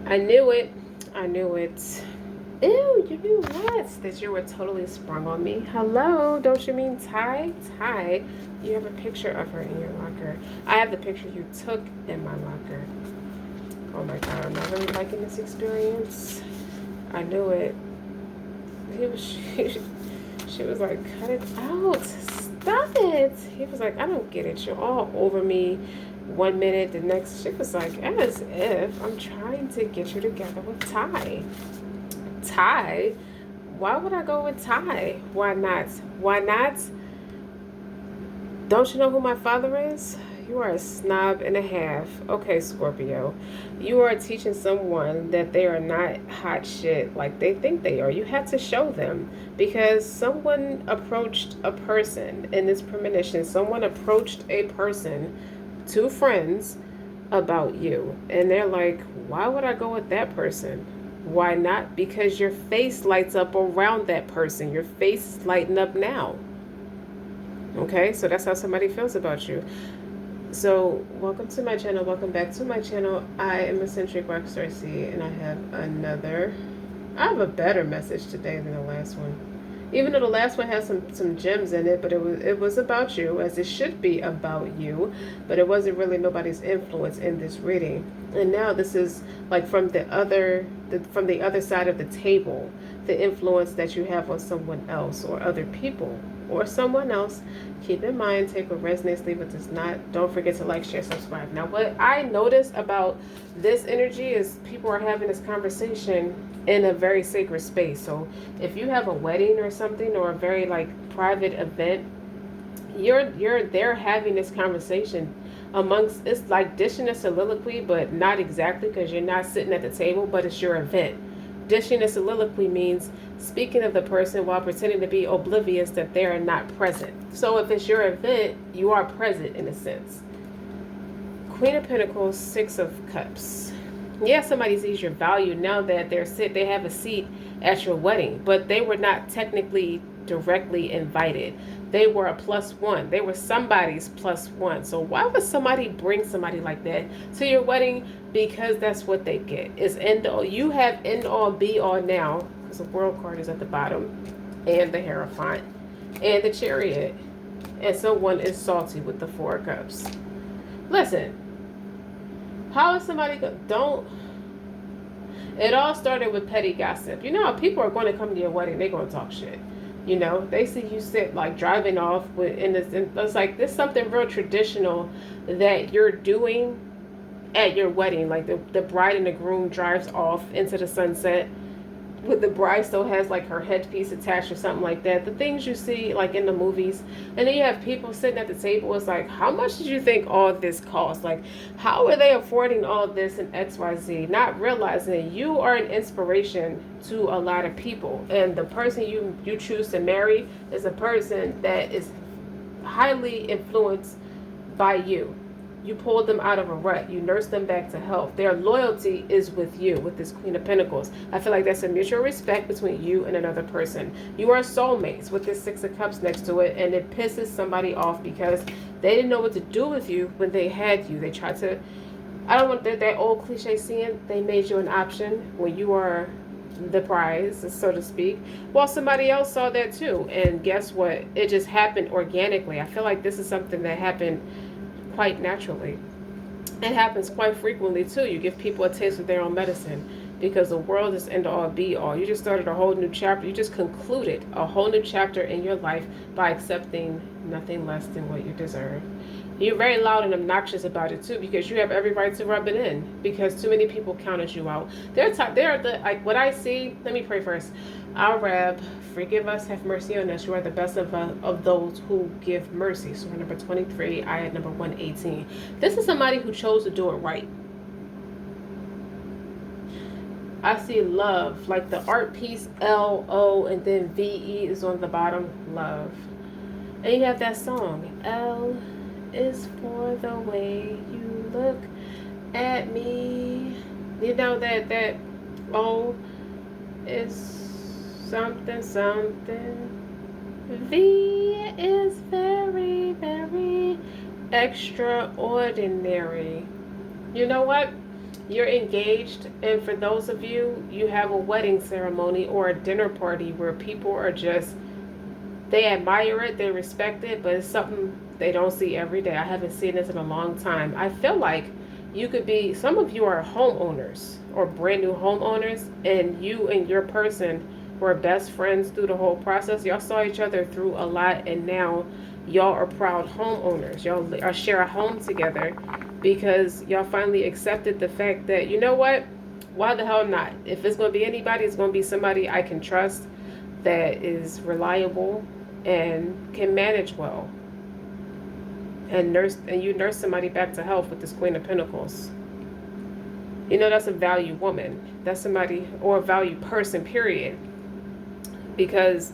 I knew it. I knew it. Ew, you knew what? That you were totally sprung on me. Hello, don't you mean Ty? Ty, you have a picture of her in your locker. I have the picture you took in my locker. Oh my god, I'm not really liking this experience. I knew it. He was, she was like, cut it out. Stop it. He was like, I don't get it. You're all over me. 1 minute, the next, she was like, as if I'm trying to get you together with Ty. Ty? Why would I go with Ty? Why not? Why not? Don't you know who my father is? You are a snob and a half. Okay, Scorpio. You are teaching someone that they are not hot shit like they think they are. You had to show them because someone approached a person in this premonition. Someone approached a person, two friends, about you. And they're like, why would I go with that person? Why not? Because your face lights up around that person. Your face is lighting up now. Okay, so that's how somebody feels about you. So welcome to my channel. Welcome back to my channel. I am Eccentric RockStar'Seed, and I have a better message today than the last one. Even though the last one has some gems in it, but it was about you, as it should be about you, but it wasn't really nobody's influence in this reading. And now this is like from the other side of the table, the influence that you have on someone else or other people or someone else. Keep in mind, take what resonates, leave what does not. Don't forget to like, share, subscribe. Now, what I noticed about this energy is people are having this conversation in a very sacred space. So if you have a wedding or something, or a very like private event, you're there having this conversation amongst, it's like dishing a soliloquy, but not exactly, because you're not sitting at the table, but it's your event. Dishing a soliloquy means speaking of the person while pretending to be oblivious that they are not present. So if it's your event, you are present in a sense. Queen of Pentacles, Six of Cups. Yeah, somebody sees your value now that they have a seat at your wedding, but they were not technically directly invited. They were a plus one. They were somebody's plus one. So why would somebody bring somebody like that to your wedding? Because that's what they get. Is end all. You have end all be all now, because the World card is at the bottom, and the Hierophant, and the Chariot, and someone is salty with the Four of Cups. Listen, how is somebody don't? It all started with petty gossip. You know how people are going to come to your wedding, they're going to talk shit. You know, they see you sit like driving off with, and it's like this something real traditional that you're doing at your wedding. Like the bride and the groom drives off into the sunset, with the bride still has like her headpiece attached or something like that. The things you see like in the movies. And then you have people sitting at the table. It's like, how much did you think all this cost? Like, how are they affording all this in XYZ? Not realizing that you are an inspiration to a lot of people. And the person you choose to marry is a person that is highly influenced by you. You pulled them out of a rut. You nursed them back to health. Their loyalty is with you, with this Queen of Pentacles. I feel like that's a mutual respect between you and another person. You are soulmates with this Six of Cups next to it, and it pisses somebody off because they didn't know what to do with you when they had you. They tried to, I don't want that old cliche saying, they made you an option when you are the prize, so to speak. Well, somebody else saw that too, and guess what? It just happened organically. I feel like this is something that happened quite naturally. It happens quite frequently too. You give people a taste of their own medicine, because the world is end all be all. You just started a whole new chapter. You just concluded a whole new chapter in your life by accepting nothing less than what you deserve. You're very loud and obnoxious about it too, because you have every right to rub it in, because too many people counted you out. They're the like what I see. Let me pray first. Our Rab, forgive us, have mercy on us. You are the best of those who give mercy. Surah number 23, ayat number 118. This is somebody who chose to do it right. I see love, like the art piece LO, and then VE is on the bottom, love. And you have that song, L is for the way you look at me. You know that O is something something. V is very, very extraordinary. You know what? You're engaged, and for those of you, you have a wedding ceremony or a dinner party where people are just, they admire it, they respect it, but it's something they don't see every day. I haven't seen this in a long time. I feel like you could be, some of you are homeowners or brand new homeowners, and you and your person were best friends through the whole process. Y'all saw each other through a lot, and now y'all are proud homeowners. Y'all are share a home together because y'all finally accepted the fact that, you know what? Why the hell not? If it's going to be anybody, it's going to be somebody I can trust, that is reliable and can manage well. And you nurse somebody back to health with this Queen of Pentacles. You know, that's a value woman. That's somebody, or a value person, period. Because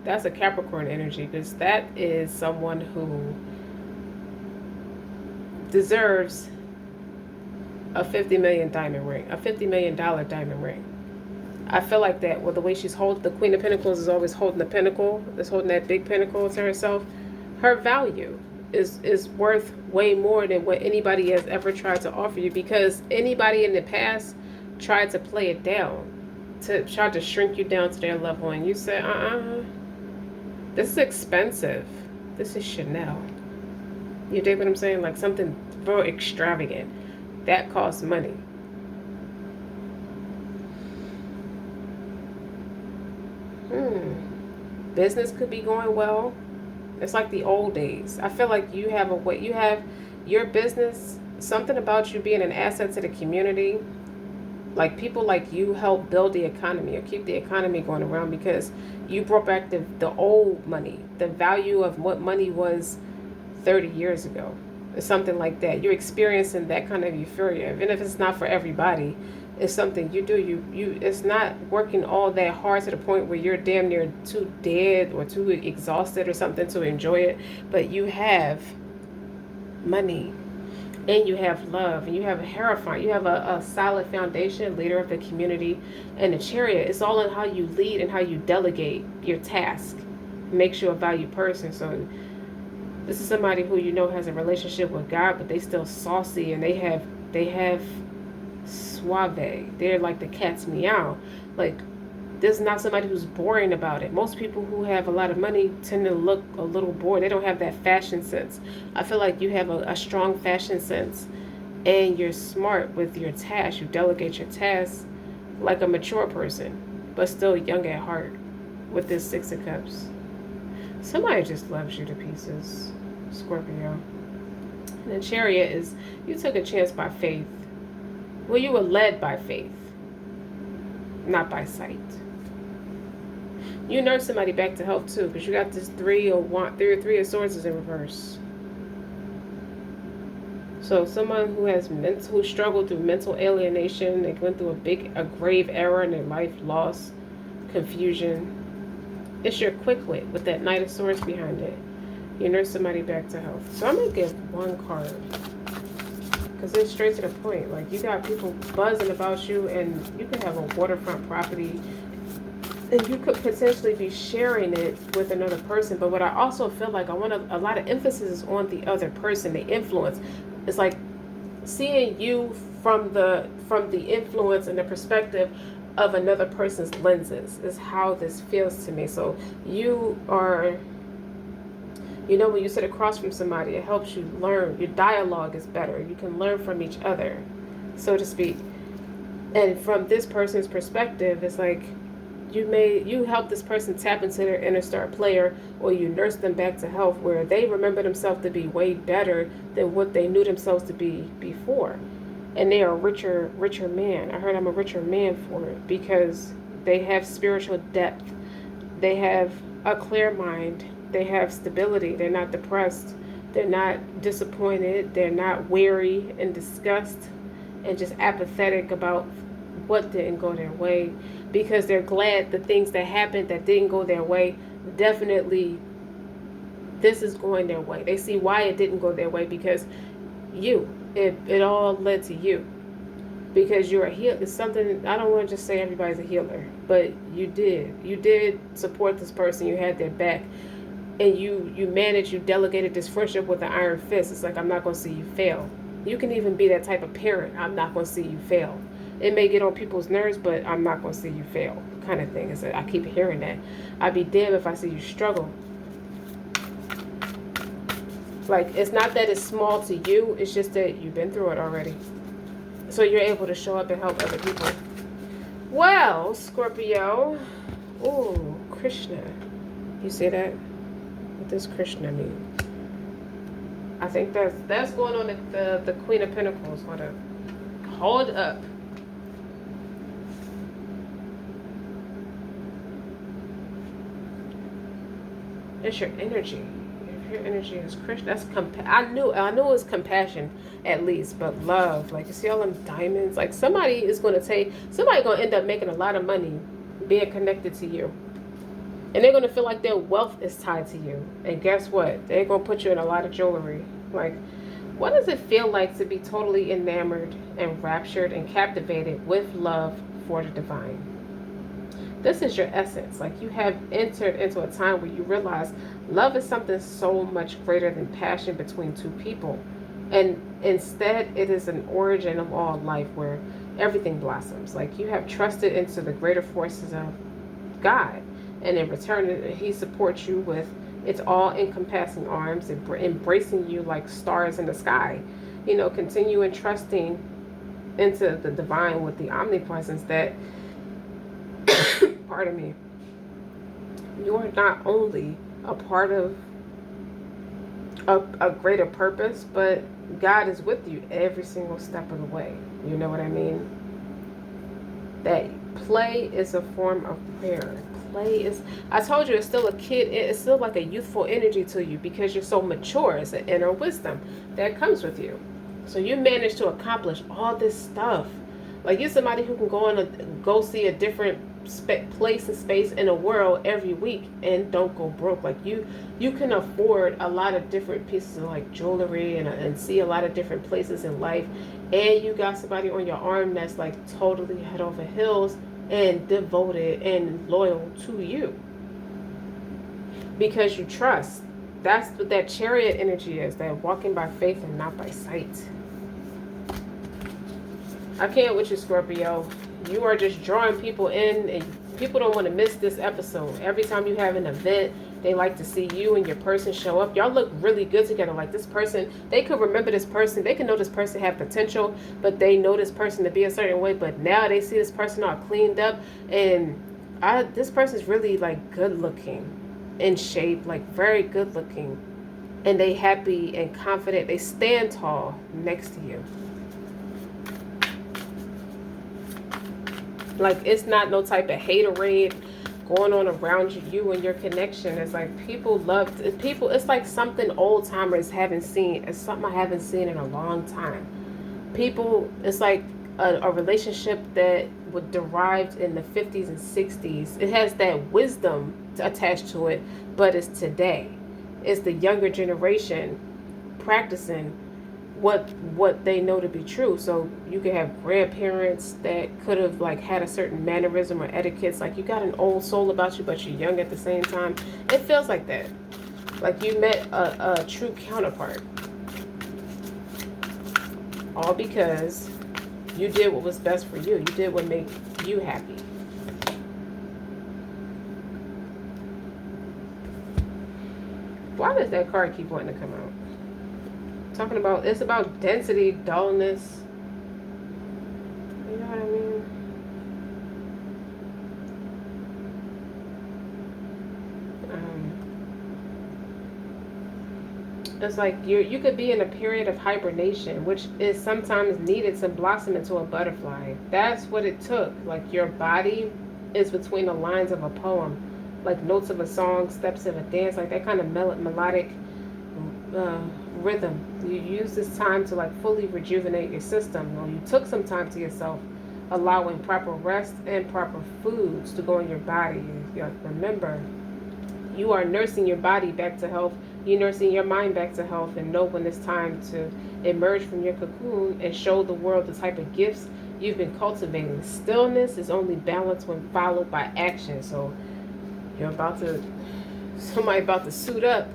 that's a Capricorn energy, because that is someone who deserves a $50 million diamond ring, a $50 million diamond ring. I feel like that. Well, the way she's holding, the Queen of Pentacles is always holding the pinnacle, is holding that big pinnacle to herself. Her value is worth way more than what anybody has ever tried to offer you, because anybody in the past tried to play it down, to try to shrink you down to their level, and you said, this is expensive. This is Chanel. You dig what I'm saying? Like something very extravagant. That costs money. Business could be going well. It's like the old days. I feel like you have your business, something about you being an asset to the community. Like people like you help build the economy or keep the economy going around, because you brought back the old money, the value of what money was 30 years ago, or something like that. You're experiencing that kind of euphoria, even if it's not for everybody. It's something you do. You it's not working all that hard to the point where you're damn near too dead or too exhausted or something to enjoy it. But you have money, and you have love, and you have a Hierophant. You have a solid foundation, leader of the community, and the Chariot. It's all in how you lead and how you delegate your task. Makes you a valued person. So this is somebody who you know has a relationship with God, but they still saucy, and they have suave. They're like the cat's meow. Like, this is not somebody who's boring about it. Most people who have a lot of money tend to look a little bored. They don't have that fashion sense. I feel like you have a strong fashion sense, and you're smart with your tasks. You delegate your tasks like a mature person, but still young at heart with this Six of Cups. Somebody just loves you to pieces, Scorpio. And the Chariot is, you took a chance by faith. Well, you were led by faith, not by sight. You nurse somebody back to health too, because you got this three of swords is in reverse. So someone who struggled through mental alienation, they went through a grave error in their life, loss, confusion. It's your quick wit with that Knight of Swords behind it. You nurse somebody back to health. So I'm gonna give one card, because it's straight to the point. Like, you got people buzzing about you, and you could have a waterfront property, and you could potentially be sharing it with another person. But what I also feel like a lot of emphasis is on the other person, the influence. It's like seeing you from the influence and the perspective of another person's lenses is how this feels to me. So you are, when you sit across from somebody, it helps you learn. Your dialogue is better. You can learn from each other, so to speak. And from this person's perspective, it's like you help this person tap into their inner star player, or you nurse them back to health, where they remember themselves to be way better than what they knew themselves to be before. And they are a richer man. I heard I'm a richer man for it, because they have spiritual depth. They have a clear mind. They have stability. They're not depressed. They're not disappointed. They're not weary and disgust and just apathetic about what didn't go their way, because they're glad the things that happened that didn't go their way, definitely this is going their way. They see why it didn't go their way, because it all led to you, because you're a healer. It's something, I don't want to just say everybody's a healer, but you did support this person. You had their back, and you delegated this friendship with an iron fist. It's like, I'm not going to see you fail. You can even be that type of parent. I'm not going to see you fail. It may get on people's nerves, but I'm not going to see you fail, kind of thing. I keep hearing that. I'd be damned if I see you struggle. Like, it's not that it's small to you. It's just that you've been through it already. So you're able to show up and help other people. Well, Scorpio. Ooh, Krishna. You see that? What does Krishna mean? I think that's going on the Queen of Pentacles. Hold up. It's your energy. If your energy is Krishna, that's I knew it was compassion at least, but love. Like, you see all them diamonds. Like, somebody gonna end up making a lot of money being connected to you. And they're going to feel like their wealth is tied to you. And guess what? They're going to put you in a lot of jewelry. Like, what does it feel like to be totally enamored and raptured and captivated with love for the divine? This is your essence. Like, you have entered into a time where you realize love is something so much greater than passion between two people. And instead, it is an origin of all life where everything blossoms. Like, you have trusted into the greater forces of God. And in return, he supports you with its all-encompassing arms, embracing you like stars in the sky. You know, continue entrusting into the divine with the omnipresence that, pardon me, you are not only a part of a greater purpose, but God is with you every single step of the way. You know what I mean? That play is a form of prayer. I told you, it's still a kid. It's still like a youthful energy to you because you're so mature. It's an inner wisdom that comes with you. So you manage to accomplish all this stuff. Like, you're somebody who can go see a different place and space in the world every week and don't go broke. Like, you can afford a lot of different pieces of like jewelry and see a lot of different places in life. And you got somebody on your arm that's like totally head over heels and devoted and loyal to you because you trust. That's what that Chariot energy is. That walking by faith and not by sight. I can't with you, Scorpio. You are just drawing people in, and people don't want to miss this episode. Every time you have an event, they like to see you and your person show up. Y'all look really good together. Like, this person, they could remember this person. They can know this person have potential, but they know this person to be a certain way. But now they see this person all cleaned up, and this person's really like good looking, in shape, like very good looking, and they happy and confident. They stand tall next to you. Like, it's not no type of haterade going on around you and your connection. It's like people. It's like something old timers haven't seen. It's something I haven't seen in a long time. People, it's like a relationship that was derived in the 50s and 60s. It has that wisdom attached to it, but it's today. It's the younger generation practicing what they know to be true. So you could have grandparents that could have like had a certain mannerism or etiquettes. Like, you got an old soul about you, but you're young at the same time. It feels like that. Like, you met a true counterpart. All because you did what was best for you. You did what made you happy. Why does that card keep wanting to come out? Talking about, it's about density, dullness. You know what I mean? It's like you could be in a period of hibernation, which is sometimes needed to blossom into a butterfly. That's what it took. Like, your body is between the lines of a poem, like notes of a song, steps of a dance, like that kind of melodic rhythm. You use this time to like fully rejuvenate your system. You took some time to yourself, allowing proper rest and proper foods to go in your body. Remember, you are nursing your body back to health. You're nursing your mind back to health, and know when it's time to emerge from your cocoon and show the world the type of gifts you've been cultivating. Stillness is only balance when followed by action. So somebody about to suit up.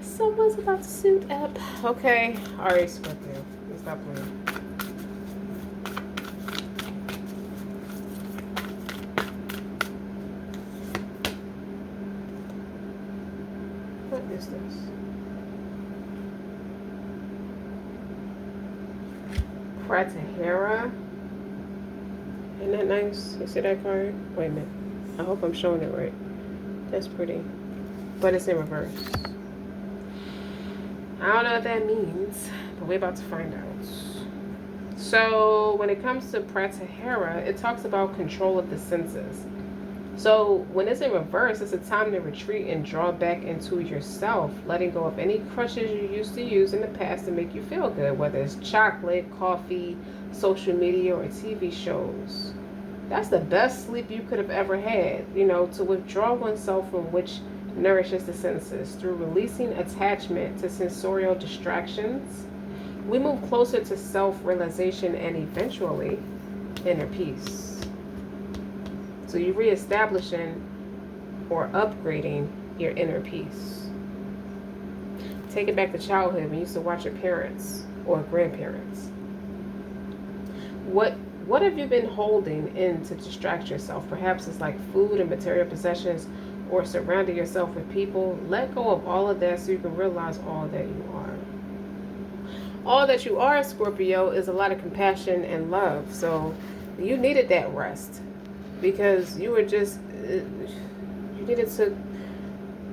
Someone's about to suit up. Okay. All right, Scorpio. Let's Stop playing. What is this? Pratahera. Isn't that nice? You see that card? Wait a minute. I hope I'm showing it right. That's pretty. But it's in reverse. I don't know what that means, but we're about to find out. So when it comes to Pratahera, it talks about control of the senses. So when it's in reverse, it's a time to retreat and draw back into yourself, letting go of any crutches you used to use in the past to make you feel good, whether it's chocolate, coffee, social media, or TV shows. That's the best sleep you could have ever had, to withdraw oneself from which nourishes the senses. Through releasing attachment to sensorial distractions, we move closer to self-realization and eventually inner peace. So you're reestablishing or upgrading your inner peace. Take it back to childhood when you used to watch your parents or grandparents. What have you been holding in to distract yourself? Perhaps it's like food and material possessions, or surrounding yourself with people. Let go of all of that so you can realize all that you are. All that you are, Scorpio, is a lot of compassion and love. So you needed that rest because you needed to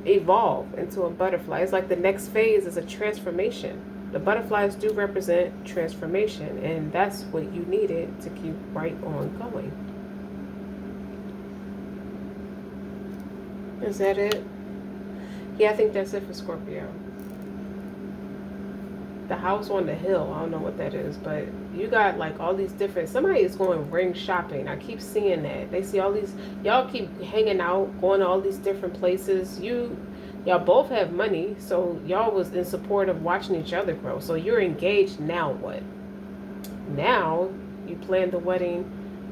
evolve into a butterfly. It's like the next phase is a transformation. The butterflies do represent transformation, and that's what you needed to keep right on going. Is that it? Yeah, I think that's it for Scorpio. The house on the hill, I don't know what that is, but you got like all these different, somebody is going ring shopping. I keep seeing that. They see all these, y'all keep hanging out, going to all these different places. Y'all both have money, so y'all was in support of watching each other grow. So you're engaged. Now what? Now you plan the wedding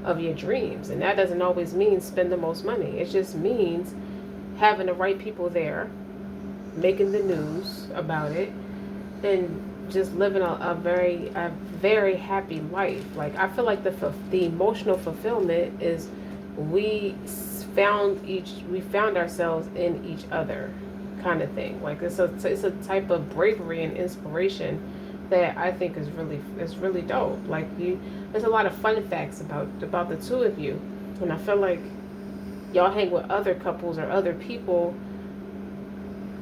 of your dreams, and that doesn't always mean spend the most money. It just means having the right people there, making the news about it, and just living a very happy life. Like, I feel like the emotional fulfillment is we found ourselves in each other, kind of thing. Like, it's a type of bravery and inspiration that I think is really dope. Like, there's a lot of fun facts about the two of you, and I feel like y'all hang with other couples or other people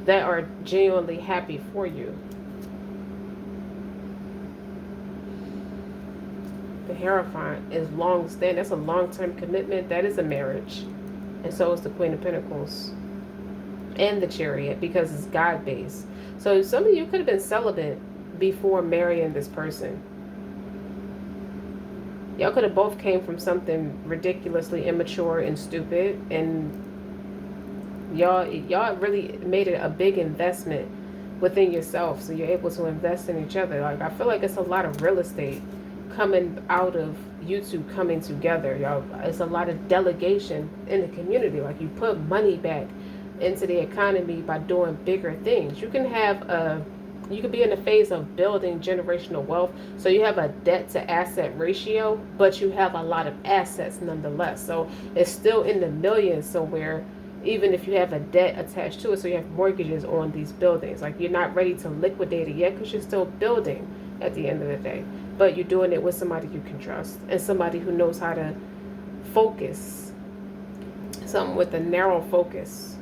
that are genuinely happy for you. The Hierophant is long-standing. That's a long-term commitment. That is a marriage. And so is the Queen of Pentacles. And the Chariot, because it's God-based. So some of you could have been celibate before marrying this person. Y'all could have both came from something ridiculously immature and stupid. And y'all really made it a big investment within yourself. So you're able to invest in each other. Like, I feel like it's a lot of real estate coming out of you two coming together, y'all. It's a lot of delegation in the community. Like, you put money back into the economy by doing bigger things. You can be in the phase of building generational wealth. So you have a debt to asset ratio, but you have a lot of assets nonetheless. So it's still in the millions somewhere, even if you have a debt attached to it. So you have mortgages on these buildings. Like, you're not ready to liquidate it yet because you're still building at the end of the day. But you're doing it with somebody you can trust and somebody who knows how to focus. Something with a narrow focus.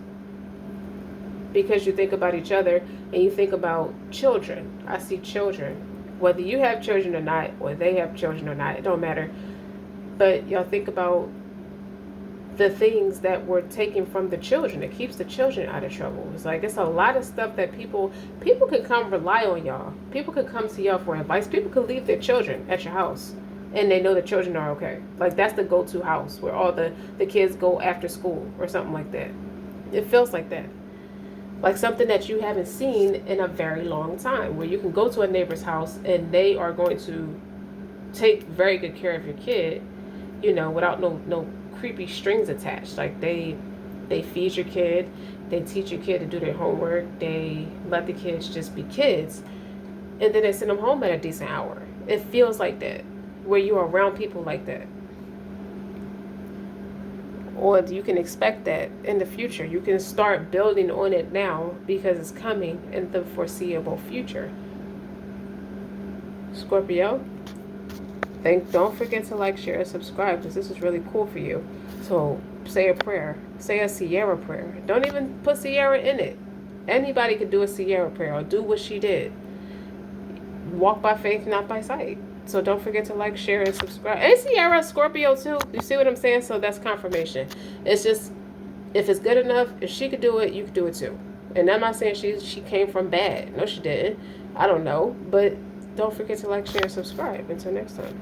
Because you think about each other and you think about children. I see children. Whether you have children or not, or they have children or not, it don't matter. But y'all think about the things that were taken from the children. It keeps the children out of trouble. It's like, it's a lot of stuff that people can come rely on y'all. People can come to y'all for advice. People can leave their children at your house and they know the children are okay. Like, that's the go-to house where all the kids go after school or something like that. It feels like that. Like something that you haven't seen in a very long time, where you can go to a neighbor's house and they are going to take very good care of your kid, without no creepy strings attached. Like, they feed your kid, they teach your kid to do their homework, they let the kids just be kids, and then they send them home at a decent hour. It feels like that, where you are around people like that. Or you can expect that in the future. You can start building on it now because it's coming in the foreseeable future. Scorpio, don't forget to like, share, and subscribe because this is really cool for you. So say a prayer. Say a Sierra prayer. Don't even put Sierra in it. Anybody could do a Sierra prayer or do what she did. Walk by faith, not by sight. So don't forget to like, share, and subscribe. And Sierra, Scorpio too. You see what I'm saying? So that's confirmation. It's just, if it's good enough, if she could do it, you could do it too. And I'm not saying she came from bad. No, she didn't. I don't know. But don't forget to like, share, and subscribe. Until next time.